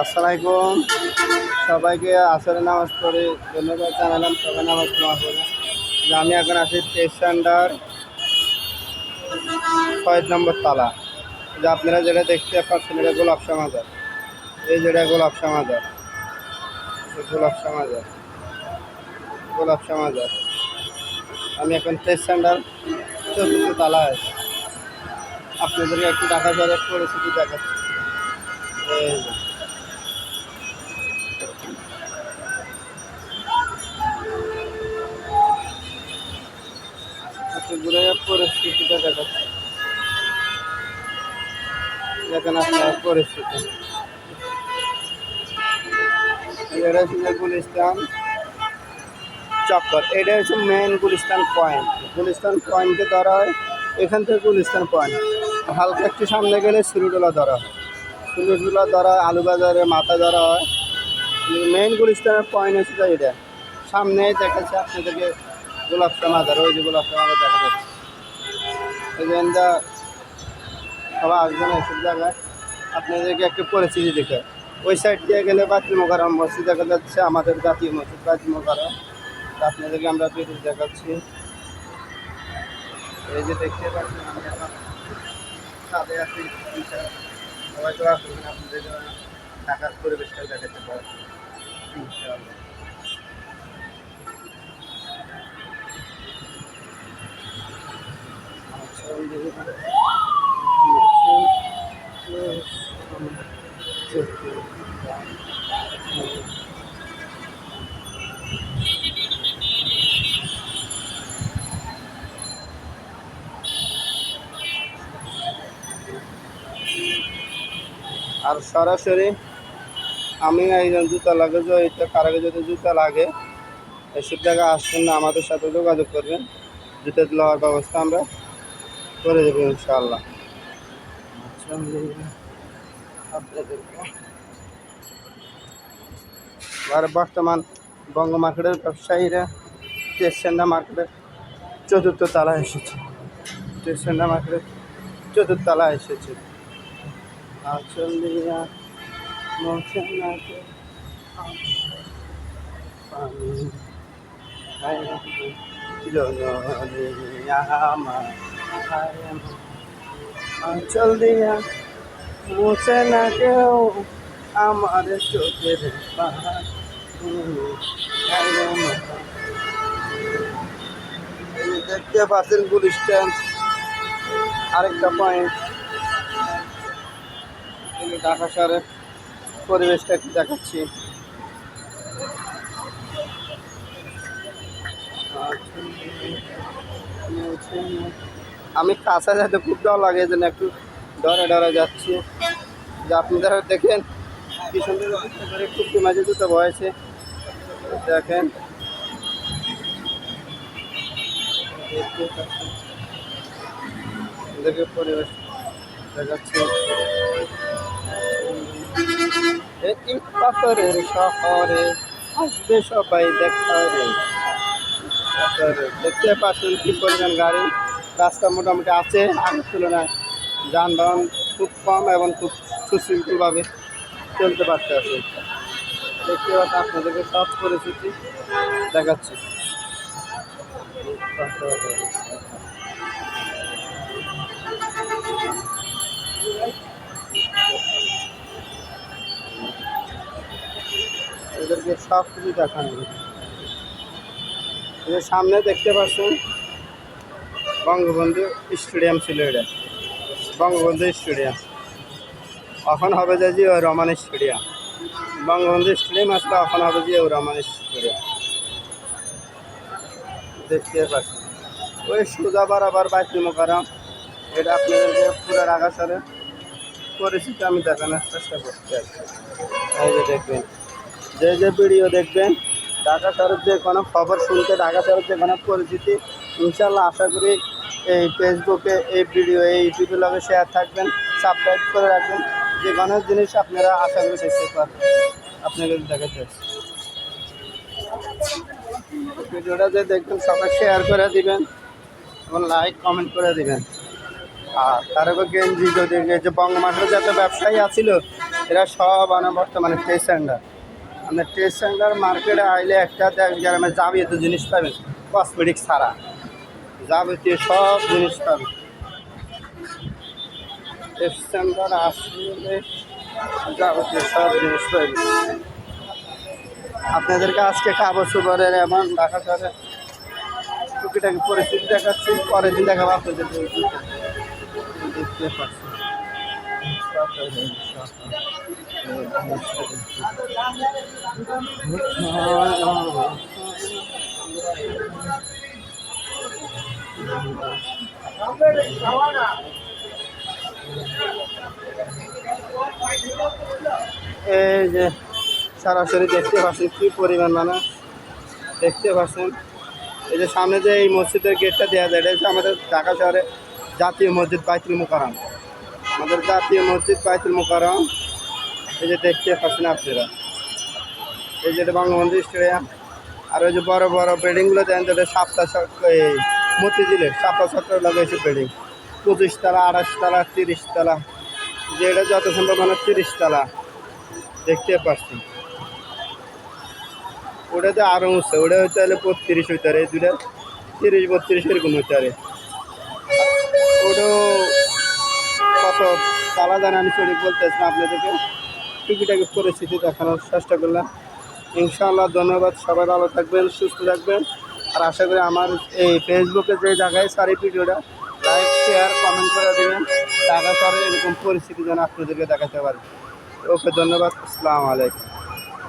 আসসালামাইকুম। সবাইকে আসরে নামাজ পড়ে ধন্যবাদ জানালাম। সবাই নামাজ পড়ে আমি এখন আছি স্ট্যান্ডার্ড 6 নম্বর তালা। যে আপনারা যেটা দেখতে পাচ্ছেন এটা গোলাপশা মাজার। এই যেটা গোলাপশা মাজার, গোলাপশা মাজার, গোলাপশা মাজার। আমি এখন স্ট্যান্ডার্ড 4th তালায় আপনাদেরকে একটু ঢাকা শহরের পরিস্থিতি দেখাচ্ছি। এই যে ঘুরে পরিস্থিতিটা দেখাচ্ছি, দেখেন আপনার পরিস্থিতি। এটা হচ্ছে গুলিস্তান চক্কর, এটা হচ্ছে মেন গুলিস্তান পয়েন্ট। গুলিস্তান পয়েন্টে ধরা হয়, এখান থেকে গুলিস্তান পয়েন্ট। হালকা একটু সামনে গেলে সিরুডোলা ধরা হয়, সিরুডোলা ধরা আলুবাজারে মাথা ধরা হয়। মেন গুলিস্তানের পয়েন্ট হচ্ছে এটা। সামনে দেখাচ্ছে আপনাদেরকে গোলাপশা মাজার, ওই যে গোলাপশা মাজার দেখা যাচ্ছে। এই যে সবাই আসবেন এইসব জায়গায়, আপনাদেরকে একটু পরিস্থিতি দেখে। ওই সাইড দিয়ে গেলে বায়তুল মোকাররম মসজিদ দেখা যাচ্ছে, আমাদের জাতীয় মসজিদ বায়তুল মোকাররম। আপনাদেরকে আমরা ভিডিও দেখাচ্ছি। এই যে দেখতে পাচ্ছেন আমি এখন ছাদে আছি। সবাই তো আসবেন, আপনাদের ঢাকার পরিবেশটা দেখাতে পারবো ইনশাআল্লাহ। আর সরাসরি আমি একজন জুতা লাগে, এটা কারাগে যদি জুতা লাগে এসব জায়গায় আসছেন না, আমাদের সাথে যোগাযোগ করবেন। জুতা দেওয়ার ব্যবস্থা আমরা করে দেবো ইনশাআল্লাহ। আর বর্তমান বঙ্গ মার্কেটের ব্যবসায়ীরা স্টেশনটা মার্কেটের 4th তলায় এসেছে। স্টেশনটা মার্কেটের 4th তলায় এসেছে। আচলিয়া মোছনাকে আচল দিয়া মুছে না কেউ আমার চোখের পাহাড়। দেখতে পাচ্ছেন গুলিস্তান আরেকটা পয়েন্ট। ঢাকা শহরের পরিবেশটা একটু দেখাচ্ছি। আমি কাছে যেতে খুব ডর লাগে, যেন একটু ডরে ডরে যাচ্ছি। যে আপনারা দেখেন কি সুন্দর করে খুব মাঝে দুটো বয়েছে, দেখেন দেখে পরিবেশ দেখাচ্ছি। ইট পাথরের শহরে আসবে সবাই দেখারে। দেখতে পাচ্ছেন কি পরিমাণ গাড়ি, রাস্তা মোটামুটি আছে, আগের তুলনায় যানবাহন খুব কম এবং খুব সুশৃঙ্খলভাবে চলতে পারতে আছে। দেখতে পাচ্ছেন আপনাদেরকে সব পরিস্থিতি দেখাচ্ছি। এদেরকে সব কিছু দেখানো। এদের সামনে দেখতে পাচ্ছেন বঙ্গবন্ধু স্টেডিয়াম ছিল, এটা বঙ্গবন্ধু স্টেডিয়াম। এখন হবে যে জিয়াউর রহমান স্টেডিয়াম। বঙ্গবন্ধু স্টেডিয়াম আসলে এখন হবে জিয়াউর রহমান স্টেডিয়াম। দেখতে পাচ্ছেন ওই সোজা বরাবর বায়তুল মোকাররম। এটা আপনাদেরকে পুরো ঢাকা শহরের পরিস্থিতি আমি দেখানোর চেষ্টা করতে আছি। এই যে দেখবেন, যে ভিডিও দেখবেন ঢাকা শহরের যে কোনো খবর শুনতে, ঢাকা শহরের যে কোনো পরিস্থিতি ইনশাআল্লাহ আশা করি এই ফেসবুকে এই ভিডিও এই ইউটিউবে লগে শেয়ার থাকবেন, সাবস্ক্রাইব করে রাখবেন। যে কোনো জিনিস আপনারা আশা করি দেখতে পারবেন। আপনাদের দেখাতে ভিডিওটা যে দেখবেন সবাই শেয়ার করে দিবেন এবং লাইক কমেন্ট করে দিবেন। আর তার উপর গেঞ্জি যদি যে বঙ্গমাঠের যত ব্যবসায়ী আছিল এরা সব আনা বর্তমানে টেস্ট সেন্টার। আপনার টেস্ট সেন্টার মার্কেটে আইলে একটা গ্রামে যাবতীয় জিনিস পাবেন, কসমেটিক্স ছাড়া যাবতীয় সব জিনিস পাবেন। টেস্ট সেন্টার আসলে যাবতীয় সব জিনিস পাবেন। আপনাদেরকে আজকে কাগজ সুপারের এবং ঢাকা শহরে টুকিটাকি পরিস্থিতি দেখাচ্ছি, পরের দিন দেখাবো আপনাদের দেখতে পাচ্ছি। এই যে সরাসরি দেখতে পাচ্ছেন কি পরিমাণ মানুষ, দেখতে পাচ্ছেন। এই যে সামনে যে এই মসজিদের গেটটা দেওয়া যায়, এটা হচ্ছে আমাদের ঢাকা শহরে জাতীয় মসজিদ বাইতুল মুকাররম। আমাদের জাতীয় মসজিদ বাইতুল মুকাররম এই যে দেখতে পাচ্ছেন আপনারা। এই যে এটা বঙ্গবন্ধু স্টেডিয়াম। আর ওই যে বড় বড় বিল্ডিংগুলো দেন, যেটা এই মতিঝিলের সাপ্তাহ সত্তর লাগাইছে বিল্ডিং, 25 তলা, 28 তলা, 30 তলা, যে এটা যত সম্ভব মানে 30 তলা দেখতে পাচ্ছি। ওটাতে আরও উঠছে, ওটা হইতে হলে 32 হইতে পারে, এই দুটা 30-32 এরকম হইতে পারে। ওটাও কত তালা জানে আমি সঠিক বলতেছি না আপনাদেরকে, টুকিটাকি পরিস্থিতি দেখানোর চেষ্টা করলাম। ইনশাআল্লাহ ধন্যবাদ, সবাই ভালো থাকবেন, সুস্থ থাকবেন। আর আশা করি আমার এই ফেসবুকে যে জায়গায় সারি ভিডিওটা লাইক, শেয়ার, কমেন্ট করে দেবেন, ঢাকা শহরে এরকম পরিস্থিতি যেন আপনাদেরকে দেখাতে পারে। ওকে, ধন্যবাদ, আসসালামু আলাইকুম।